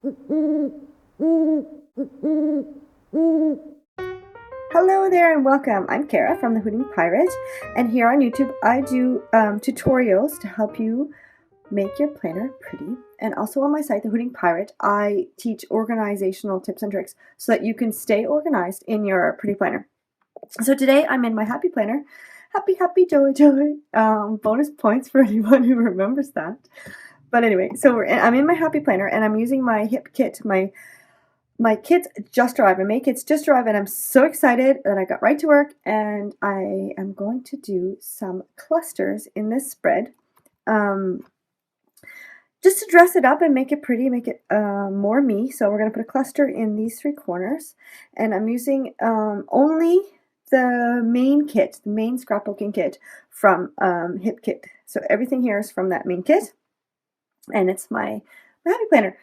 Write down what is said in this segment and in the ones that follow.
Hello there and welcome. I'm Kara from the Hooting Pirate, and here on YouTube I do tutorials to help you make your planner pretty. And also on my site, The Hooting Pirate, I teach organizational tips and tricks so that you can stay organized in your pretty planner. So today I'm in my happy planner. Happy, happy, joy, joy. Bonus points for anyone who remembers that. But anyway, so I'm in my happy planner and I'm using my hip kit, my kids just arrived. My May kids just arrived, and I'm so excited that I got right to work. And I am going to do some clusters in this spread, just to dress it up and make it pretty, make it more me. So we're going to put a cluster in these three corners, and I'm using only the main kit, the main scrapbooking kit from Hip Kit. So everything here is from that main kit, and it's my happy planner.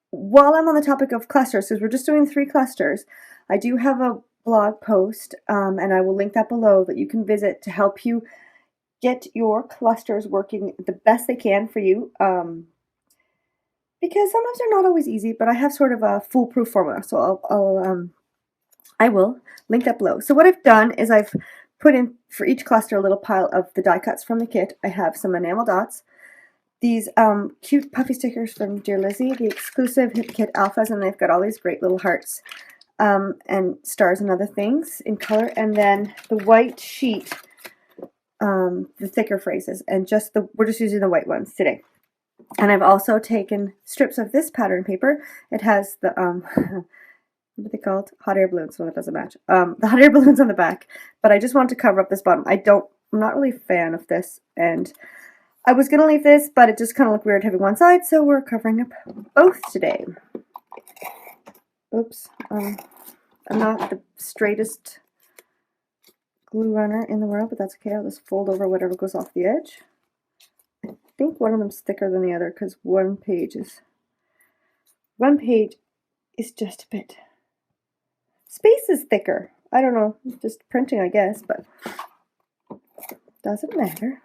While I'm on the topic of clusters, because we're just doing 3 clusters, I do have a blog post, and I will link that below, that you can visit to help you get your clusters working the best they can for you, because sometimes they're not always easy, but I have sort of a foolproof formula, so I will link that below. So what I've done is I've put in for each cluster a little pile of the die cuts from the kit. I have some enamel dots, these cute puffy stickers from Dear Lizzie, the exclusive Hip Kit Alphas, and they've got all these great little hearts and stars and other things in color, and then the white sheet, the thicker phrases, and we're just using the white ones today. And I've also taken strips of this pattern paper. It has the what are they called? Hot air balloons. Well, it doesn't match. The hot air balloons on the back, but I just want to cover up this bottom. I'm not really a fan of this, and I was going to leave this, but it just kind of looked weird having one side, so we're covering up both today. Oops. I'm not the straightest glue runner in the world, but that's okay. I'll just fold over whatever goes off the edge. I think one of them's thicker than the other because one page is just a bit. Space is thicker. I don't know. Just printing, I guess, but doesn't matter.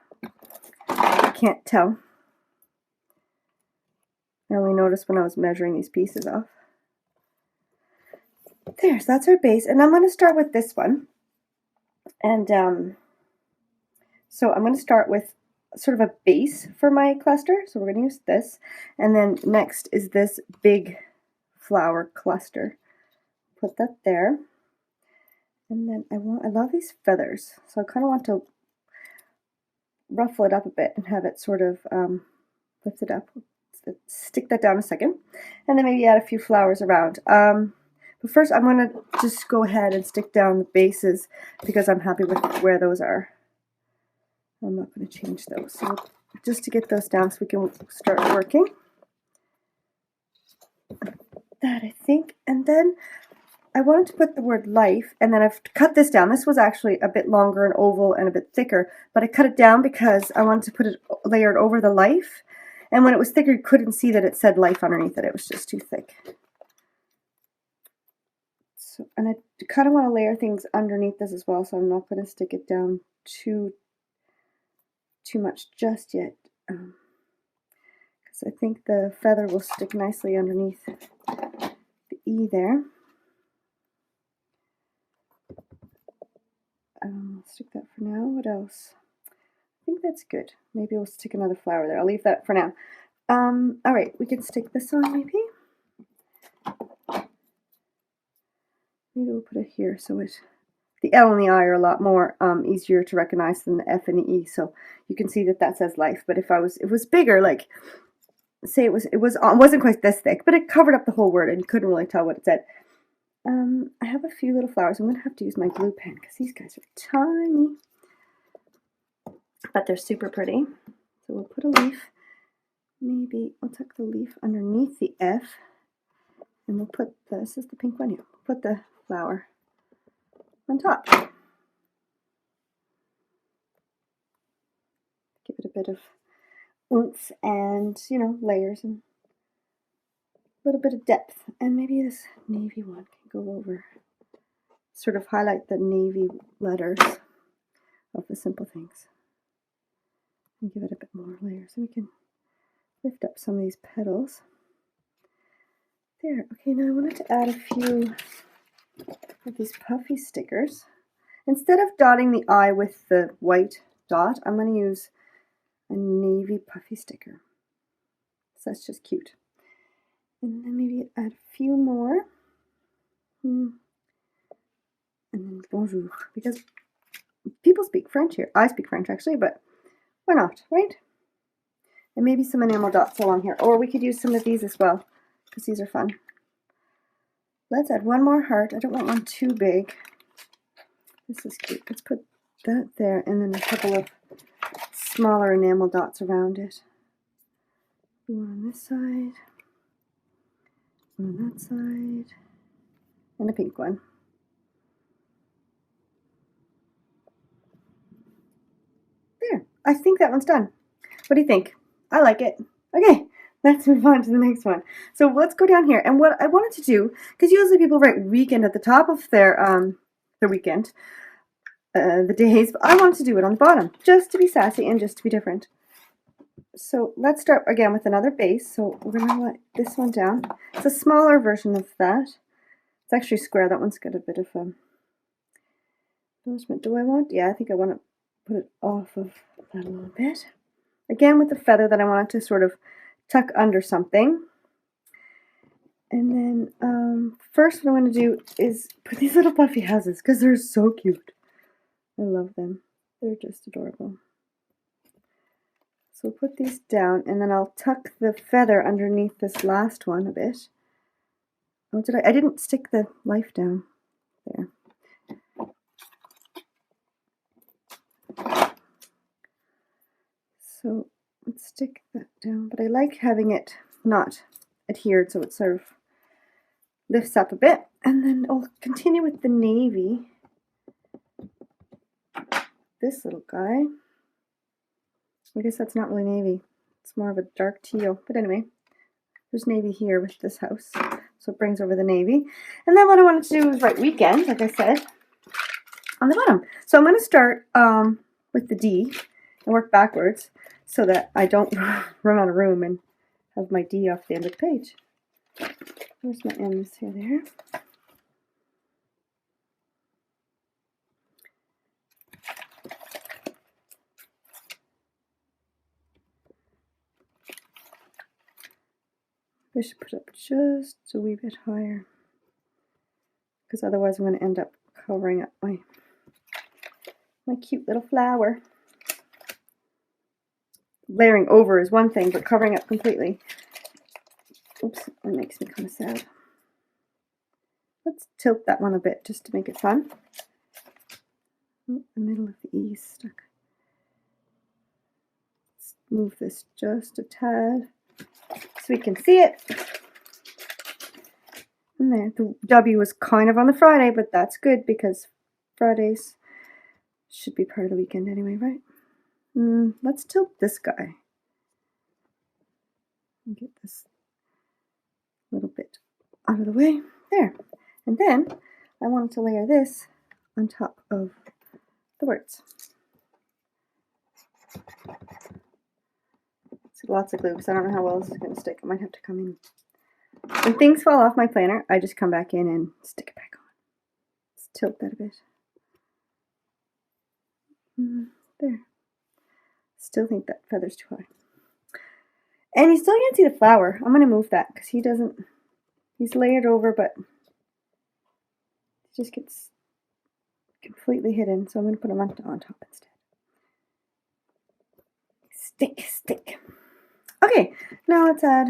I can't tell. I only noticed when I was measuring these pieces off. There, so that's our base, and I'm going to start with this one. And so I'm going to start with sort of a base for my cluster. So we're going to use this, and then next is this big flower cluster. Put that there, and then I love these feathers, so I kind of want to ruffle it up a bit and have it sort of lift it up. Stick that down a second, and then maybe add a few flowers around. But first I'm going to just go ahead and stick down the bases because I'm happy with where those are. I'm not going to change those. So just to get those down so we can start working. That, I think. And then I wanted to put the word life, and then I've cut this down. This was actually a bit longer and oval and a bit thicker, but I cut it down because I wanted to put it layered over the life. And when it was thicker, you couldn't see that it said life underneath it. It was just too thick. So, and I kind of want to layer things underneath this as well, so I'm not going to stick it down too much just yet, because I think the feather will stick nicely underneath the E there. Stick that for now. What else? I think that's good. Maybe we'll stick another flower there. I'll leave that for now. All right, we can stick this on maybe. Maybe we'll put it here so the L and the I are a lot more easier to recognize than the F and the E. So you can see that says life. But if it was bigger, like say it wasn't quite this thick, but it covered up the whole word and you couldn't really tell what it said. I have a few little flowers. I'm going to have to use my glue pen because these guys are tiny, but they're super pretty. So we'll put a leaf. Maybe I'll tuck the leaf underneath the F, and we'll put this is the pink one here. We'll put the flower on top. Give it a bit of oomph and, layers and a little bit of depth. And maybe this navy one can go over, sort of highlight the navy letters of the simple things. And give it a bit more layers. So we can lift up some of these petals. There. Okay, now I wanted to add a few of these puffy stickers. Instead of dotting the eye with the white dot, I'm going to use a navy puffy sticker. So that's just cute. And then maybe add a few more. And then bonjour, because people speak French here. I speak French actually, but why not, right? And maybe some enamel dots along here. Or we could use some of these as well, because these are fun. Let's add one more heart. I don't want one too big. This is cute. Let's put that there, and then a couple of smaller enamel dots around it. One on this side, one on that side, and a pink one. There. I think that one's done. What do you think? I like it. Okay, let's move on to the next one. So let's go down here. And what I wanted to do, because usually people write weekend at the top of their weekend, the days, but I wanted to do it on the bottom, just to be sassy and just to be different. So let's start again with another base. So we're going to let this one down. It's a smaller version of that. It's actually square. That one's got a bit of embellishment. Do I want? Yeah, I think I want to put it off of that a little bit. Again with the feather that I wanted to sort of tuck under something. And then first what I'm going to do is put these little puffy houses because they're so cute. I love them. They're just adorable. So put these down, and then I'll tuck the feather underneath this last one a bit. Oh, I didn't stick the life down there. So let's stick that down, but I like having it not adhered, so it sort of lifts up a bit. And then I'll continue with the navy. This little guy. I guess that's not really navy. It's more of a dark teal. But anyway, there's navy here with this house. So it brings over the navy. And then what I wanted to do is write weekend, like I said, on the bottom. So I'm going to start with the D and work backwards so that I don't run out of room and have my D off the end of the page. Where's my M's here? There. I should put up just a wee bit higher, because otherwise I'm going to end up covering up my cute little flower. Layering over is one thing, but covering up completely, oops, that makes me kind of sad. Let's tilt that one a bit just to make it fun. Oh, the middle of the E is stuck. Let's move this just a tad so we can see it. And there, the W was kind of on the Friday, but that's good because Fridays should be part of the weekend anyway, right? Let's tilt this guy. And get this little bit out of the way. There. And then I wanted to layer this on top of the words. It's lots of glue because I don't know how well this is going to stick. I might have to come in. When things fall off my planner, I just come back in and stick it back on. Let's tilt that a bit. There. Still think that feather's too high. And you still can't see the flower. I'm going to move that because he's layered over, but it just gets completely hidden. So I'm going to put him on top instead. Stick. Okay, now let's add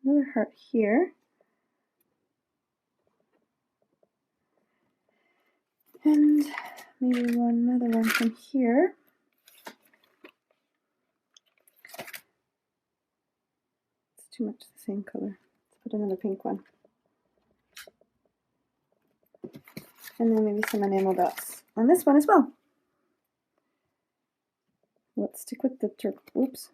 another heart here. And maybe another one from here. It's too much the same color. Let's put another pink one. And then maybe some enamel dots on this one as well. Let's stick with the oops.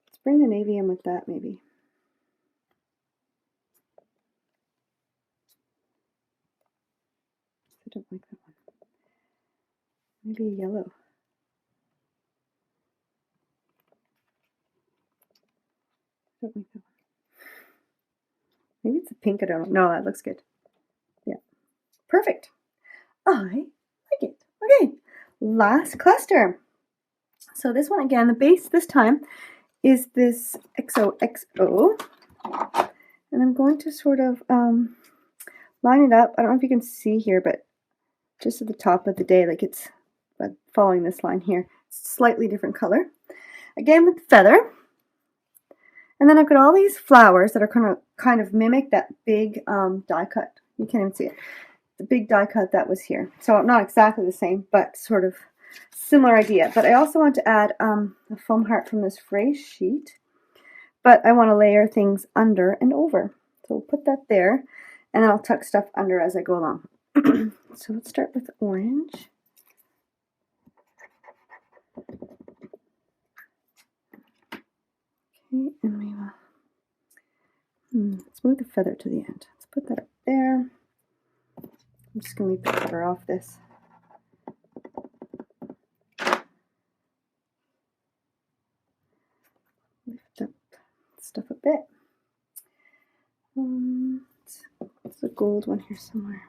Let's bring the navy in with that maybe. I don't like that one. Maybe a yellow. Don't like that one. Maybe it's a pink, I don't know. No, that looks good. Yeah, perfect. I like it. Okay, last cluster. So this one again, the base this time is this XOXO. And I'm going to sort of line it up. I don't know if you can see here, but just at the top of the day, like it's following this line here. It's a slightly different color. Again with the feather. And then I've got all these flowers that are kind of mimic that big die cut. You can't even see it. The big die cut that was here. So not exactly the same, but sort of similar idea. But I also want to add a foam heart from this Frey sheet. But I want to layer things under and over. So we'll put that there, and then I'll tuck stuff under as I go along. So let's start with orange. Okay, and we will let's move the feather to the end. Let's put that up there. I'm just going to leave the feather off this. Lift up stuff a bit. There's a gold one here somewhere.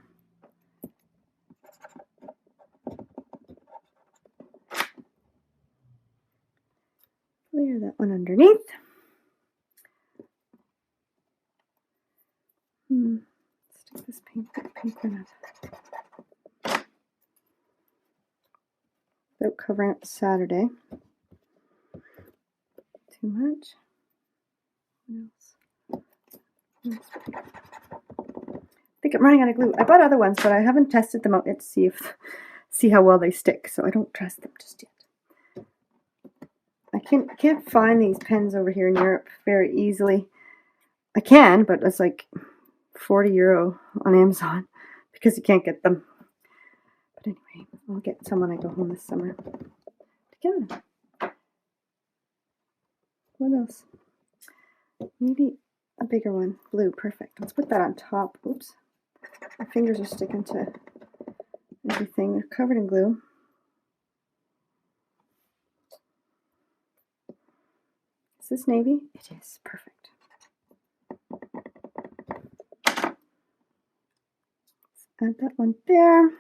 Layer that one underneath. Stick this pink one up. Without covering up Saturday too much. What else? I think I'm running out of glue. I bought other ones, but I haven't tested them out yet to see how well they stick. So I don't trust them just yet. I can't find these pens over here in Europe very easily. I can, but it's like €40 on Amazon because you can't get them. But anyway, I'll get some when I go home this summer. Together. What else? Maybe a bigger one. Blue, perfect. Let's put that on top. Oops. My fingers are sticking to everything. They're covered in glue. Is this navy? It is. Perfect. Add that one there.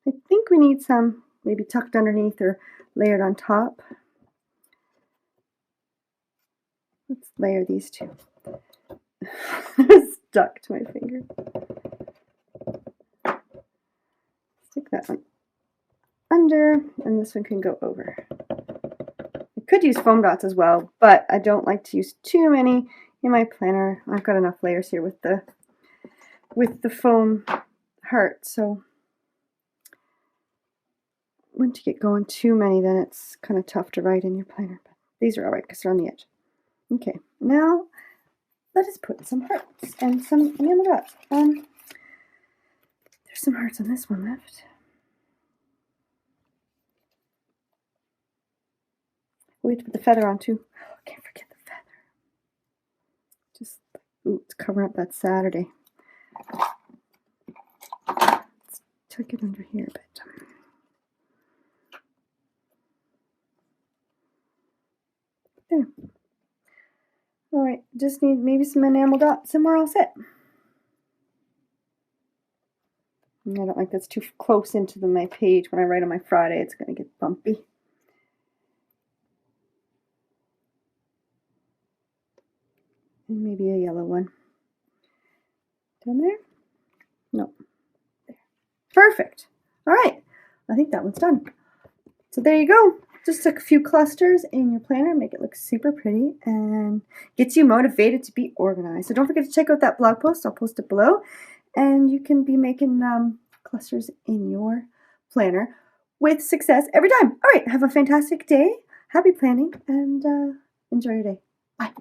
I think we need some maybe tucked underneath or layered on top. Let's layer these two. Stuck to my finger. Stick that one under, and this one can go over. I could use foam dots as well, but I don't like to use too many in my planner. I've got enough layers here with the foam heart, so once you get going too many, then it's kind of tough to write in your planner. But these are all right because they're on the edge. Okay, now let us put some hearts and some enamel dots. There's some hearts on this one left. We have to put the feather on too. Oh, can't forget the feather. Just, ooh, it's covering up that Saturday. Let's tuck it under here a bit. There. All right, just need maybe some enamel dots and we're all set. And I don't like that's too close into my page. When I write on my Friday, it's going to get bumpy. And maybe a yellow one. Down there? No. There. Perfect. All right. I think that one's done. So there you go. Just a few clusters in your planner, make it look super pretty and gets you motivated to be organized. So don't forget to check out that blog post. I'll post it below. And you can be making clusters in your planner with success every time. All right. Have a fantastic day. Happy planning and enjoy your day. Bye.